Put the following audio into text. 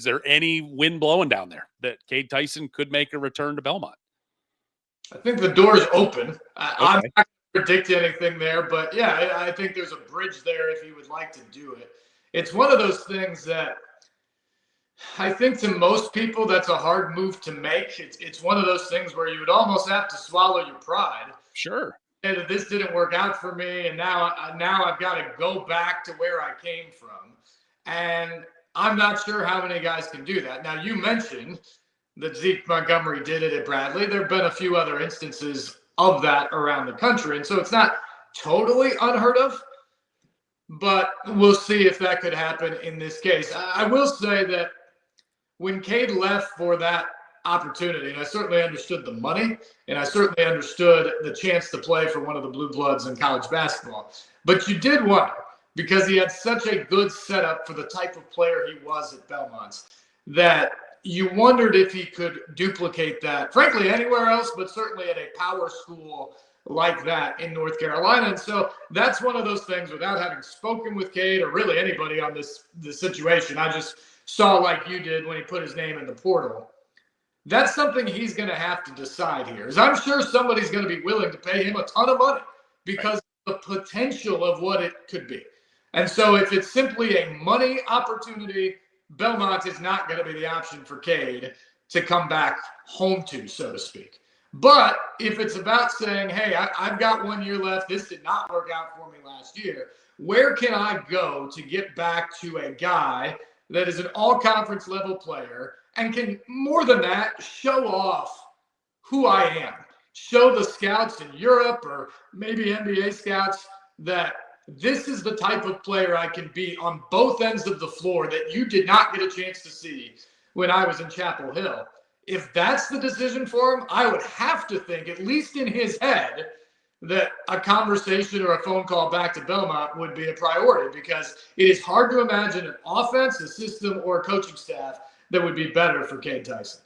Is there any wind blowing down there that Cade Tyson could make a return to Belmont? I think the door is open. I'm Okay. not going to predict anything there, but yeah, I think there's a bridge there if he would like to do it. It's one of those things that I think to most people that's a hard move to make. It's one of those things where you would almost have to swallow your pride. Sure. Say that this didn't work out for me, and now I've got to go back to where I came from. And I'm not sure how many guys can do that. Now, you mentioned that Zeke Montgomery did it at Bradley. There have been a few other instances of that around the country, and so it's not totally unheard of, but we'll see if that could happen in this case. I will say that when Cade left for that opportunity, and I certainly understood the money, and I certainly understood the chance to play for one of the blue bloods in college basketball, but you did wonder, because he had such a good setup for the type of player he was at Belmont, that you wondered if he could duplicate that, frankly, anywhere else, but certainly at a power school like that in North Carolina. And so that's one of those things, without having spoken with Cade or really anybody on this situation, I just saw, like you did when he put his name in the portal. That's something he's going to have to decide here. Is I'm sure somebody's going to be willing to pay him a ton of money because of the potential of what it could be. And so if it's simply a money opportunity, Belmont is not going to be the option for Cade to come back home to, so to speak. But if it's about saying, hey, I've got 1 year left, this did not work out for me last year, where can I go to get back to a guy that is an all-conference level player and can, more than that, show off who I am, show the scouts in Europe or maybe NBA scouts that this is the type of player I can be on both ends of the floor that you did not get a chance to see when I was in Chapel Hill. If that's the decision for him, I would have to think, at least in his head, that a conversation or a phone call back to Belmont would be a priority, because it is hard to imagine an offense, a system, or a coaching staff that would be better for Cade Tyson.